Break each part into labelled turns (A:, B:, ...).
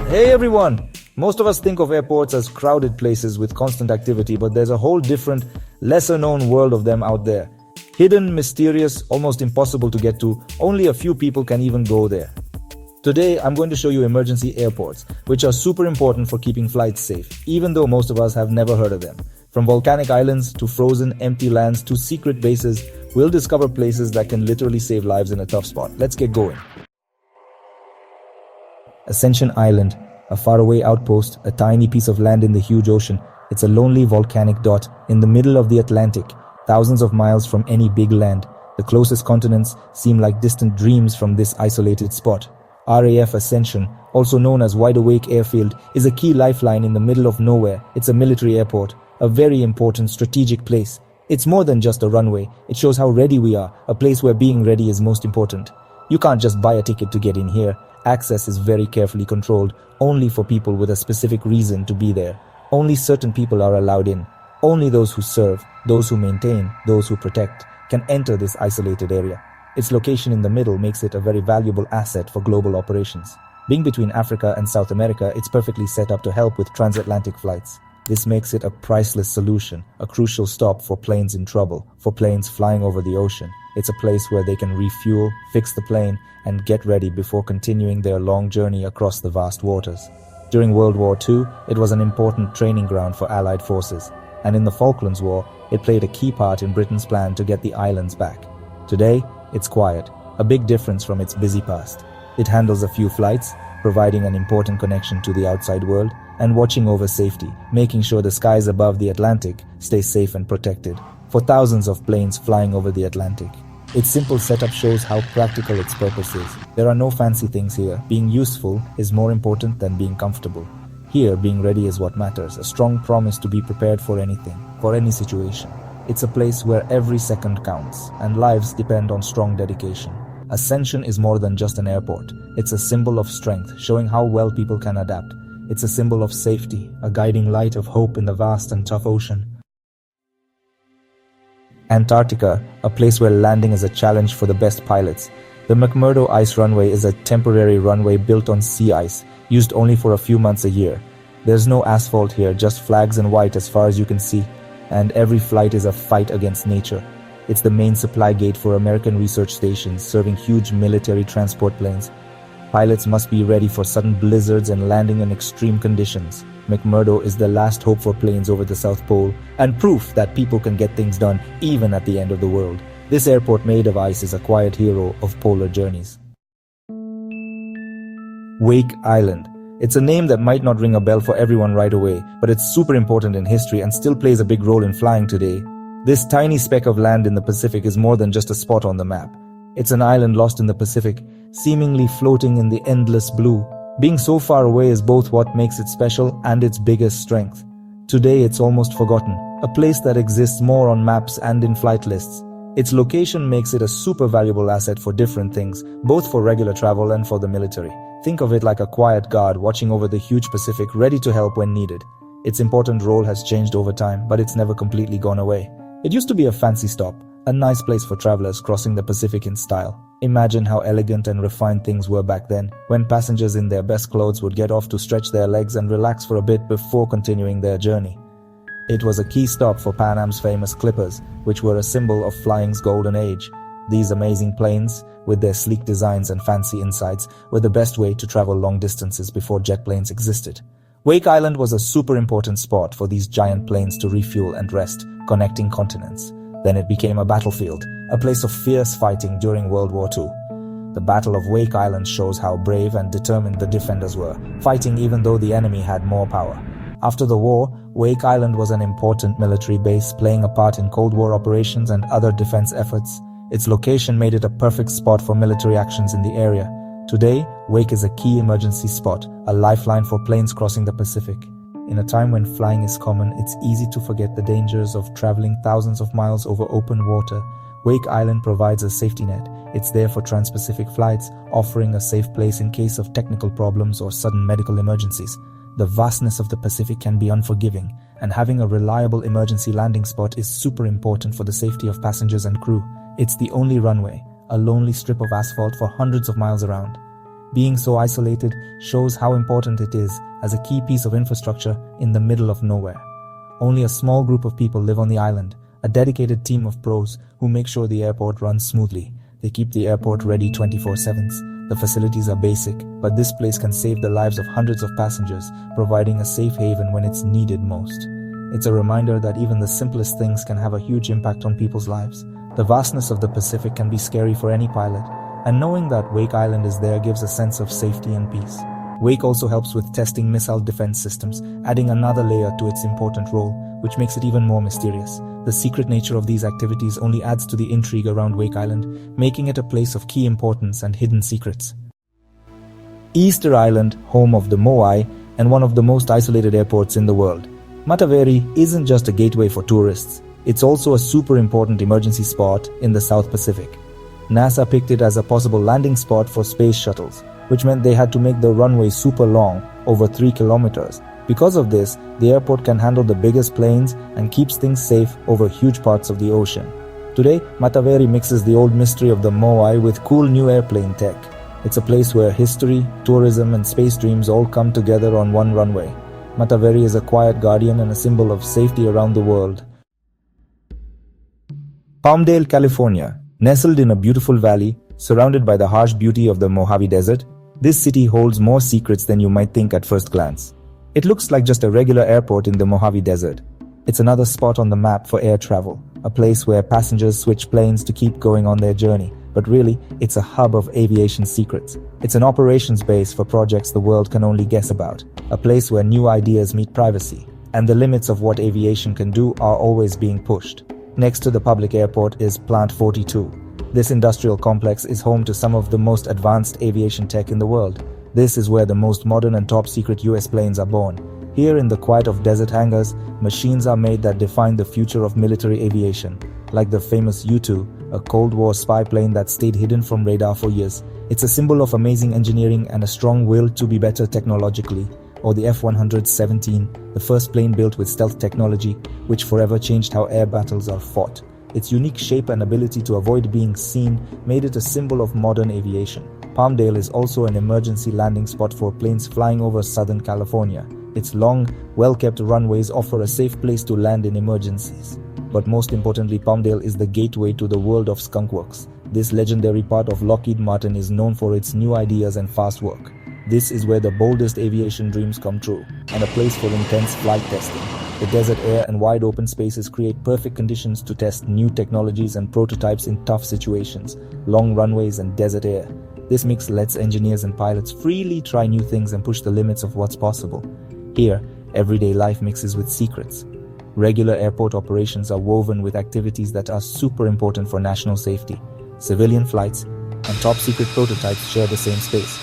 A: Hey everyone! Most of us think of airports as crowded places with constant activity, but there's a whole different, lesser-known world of them out there. Hidden, mysterious, almost impossible to get to, only a few people can even go there. Today, I'm going to show you emergency airports, which are super important for keeping flights safe, even though most of us have never heard of them. From volcanic islands to frozen, empty lands to secret bases, we'll discover places that can literally save lives in a tough spot. Let's get going. Ascension Island, a faraway outpost, a tiny piece of land in the huge ocean. It's a lonely volcanic dot in the middle of the Atlantic, thousands of miles from any big land. The closest continents seem like distant dreams from this isolated spot. RAF Ascension, also known as Wide Awake Airfield, is a key lifeline in the middle of nowhere. It's a military airport, a very important strategic place. It's more than just a runway. It shows how ready we are, a place where being ready is most important. You can't just buy a ticket to get in here. Access is very carefully controlled, only for people with a specific reason to be there. Only certain people are allowed in. Only those who serve, those who maintain, those who protect, can enter this isolated area. Its location in the middle makes it a very valuable asset for global operations. Being between Africa and South America, it's perfectly set up to help with transatlantic flights. This makes it a priceless solution, a crucial stop for planes in trouble, for planes flying over the ocean. It's a place where they can refuel, fix the plane, and get ready before continuing their long journey across the vast waters. During World War II, it was an important training ground for Allied forces, and in the Falklands War, it played a key part in Britain's plan to get the islands back. Today, it's quiet, a big difference from its busy past. It handles a few flights, providing an important connection to the outside world, and watching over safety, making sure the skies above the Atlantic stay safe and protected, for thousands of planes flying over the Atlantic. Its simple setup shows how practical its purpose is. There are no fancy things here. Being useful is more important than being comfortable. Here, being ready is what matters, a strong promise to be prepared for anything, for any situation. It's a place where every second counts, and lives depend on strong dedication. Ascension is more than just an airport. It's a symbol of strength, showing how well people can adapt. It's a symbol of safety, a guiding light of hope in the vast and tough ocean. Antarctica, a place where landing is a challenge for the best pilots. The McMurdo ice runway is a temporary runway built on sea ice, used only for a few months a year. There's no asphalt here, just flags and white as far as you can see, and every flight is a fight against nature. It's the main supply gate for American research stations, serving huge military transport planes. Pilots must be ready for sudden blizzards and landing in extreme conditions. McMurdo is the last hope for planes over the South Pole, and proof that people can get things done even at the end of the world. This airport made of ice is a quiet hero of polar journeys. Wake Island. It's a name that might not ring a bell for everyone right away, but it's super important in history and still plays a big role in flying today. This tiny speck of land in the Pacific is more than just a spot on the map. It's an island lost in the Pacific, seemingly floating in the endless blue. Being so far away is both what makes it special and its biggest strength. Today it's almost forgotten, a place that exists more on maps and in flight lists. Its location makes it a super valuable asset for different things, both for regular travel and for the military. Think of it like a quiet guard watching over the huge Pacific, ready to help when needed. Its important role has changed over time, but it's never completely gone away. It used to be a fancy stop, a nice place for travelers crossing the Pacific in style. Imagine how elegant and refined things were back then, when passengers in their best clothes would get off to stretch their legs and relax for a bit before continuing their journey. It was a key stop for Pan Am's famous Clippers, which were a symbol of flying's golden age. These amazing planes, with their sleek designs and fancy insides, were the best way to travel long distances before jet planes existed. Wake Island was a super important spot for these giant planes to refuel and rest, connecting continents. Then it became a battlefield, a place of fierce fighting during World War II. The Battle of Wake Island shows how brave and determined the defenders were, fighting even though the enemy had more power. After the war, Wake Island was an important military base, playing a part in Cold War operations and other defense efforts. Its location made it a perfect spot for military actions in the area. Today, Wake is a key emergency spot, a lifeline for planes crossing the Pacific. In a time when flying is common, it's easy to forget the dangers of traveling thousands of miles over open water. Wake Island provides a safety net. It's there for trans-Pacific flights, offering a safe place in case of technical problems or sudden medical emergencies. The vastness of the Pacific can be unforgiving, and having a reliable emergency landing spot is super important for the safety of passengers and crew. It's the only runway, a lonely strip of asphalt for hundreds of miles around. Being so isolated shows how important it is as a key piece of infrastructure in the middle of nowhere. Only a small group of people live on the island, a dedicated team of pros who make sure the airport runs smoothly. They keep the airport ready 24/7. The facilities are basic, but this place can save the lives of hundreds of passengers, providing a safe haven when it's needed most. It's a reminder that even the simplest things can have a huge impact on people's lives. The vastness of the Pacific can be scary for any pilot, and knowing that Wake Island is there gives a sense of safety and peace. Wake also helps with testing missile defense systems, adding another layer to its important role, which makes it even more mysterious. The secret nature of these activities only adds to the intrigue around Wake Island, making it a place of key importance and hidden secrets. Easter Island, home of the Moai and one of the most isolated airports in the world. Mataveri isn't just a gateway for tourists, it's also a super important emergency spot in the South Pacific. NASA picked it as a possible landing spot for space shuttles, which meant they had to make the runway super long, over 3 kilometers. Because of this, the airport can handle the biggest planes and keeps things safe over huge parts of the ocean. Today, Mataveri mixes the old mystery of the Moai with cool new airplane tech. It's a place where history, tourism and space dreams all come together on one runway. Mataveri is a quiet guardian and a symbol of safety around the world. Palmdale, California. Nestled in a beautiful valley, surrounded by the harsh beauty of the Mojave Desert, this city holds more secrets than you might think at first glance. It looks like just a regular airport in the Mojave Desert. It's another spot on the map for air travel, a place where passengers switch planes to keep going on their journey. But really, it's a hub of aviation secrets. It's an operations base for projects the world can only guess about, a place where new ideas meet privacy, and the limits of what aviation can do are always being pushed. Next to the public airport is Plant 42. This industrial complex is home to some of the most advanced aviation tech in the world. This is where the most modern and top-secret US planes are born. Here in the quiet of desert hangars, machines are made that define the future of military aviation, like the famous U-2, a Cold War spy plane that stayed hidden from radar for years. It's a symbol of amazing engineering and a strong will to be better technologically. Or the F-117, the first plane built with stealth technology, which forever changed how air battles are fought. Its unique shape and ability to avoid being seen made it a symbol of modern aviation. Palmdale is also an emergency landing spot for planes flying over Southern California. Its long, well-kept runways offer a safe place to land in emergencies. But most importantly, Palmdale is the gateway to the world of skunkworks. This legendary part of Lockheed Martin is known for its new ideas and fast work. This is where the boldest aviation dreams come true, and a place for intense flight testing. The desert air and wide open spaces create perfect conditions to test new technologies and prototypes in tough situations, long runways and desert air. This mix lets engineers and pilots freely try new things and push the limits of what's possible. Here, everyday life mixes with secrets. Regular airport operations are woven with activities that are super important for national safety. Civilian flights and top-secret prototypes share the same space.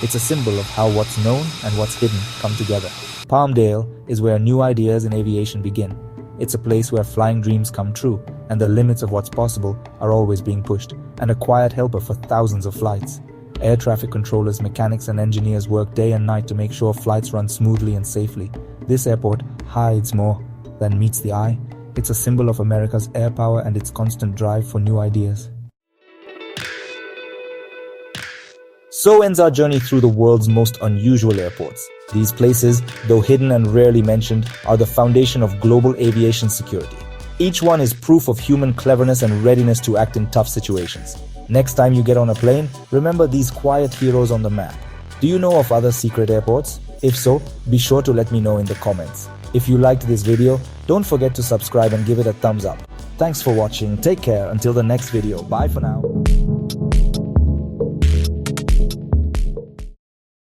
A: It's a symbol of how what's known and what's hidden come together. Palmdale is where new ideas in aviation begin. It's a place where flying dreams come true, and the limits of what's possible are always being pushed, and a quiet helper for thousands of flights. Air traffic controllers, mechanics and engineers work day and night to make sure flights run smoothly and safely. This airport hides more than meets the eye. It's a symbol of America's air power and its constant drive for new ideas. So ends our journey through the world's most unusual airports. These places, though hidden and rarely mentioned, are the foundation of global aviation security. Each one is proof of human cleverness and readiness to act in tough situations. Next time you get on a plane, remember these quiet heroes on the map. Do you know of other secret airports? If so, be sure to let me know in the comments. If you liked this video, don't forget to subscribe and give it a thumbs up. Thanks for watching. Take care until the next video. Bye for now.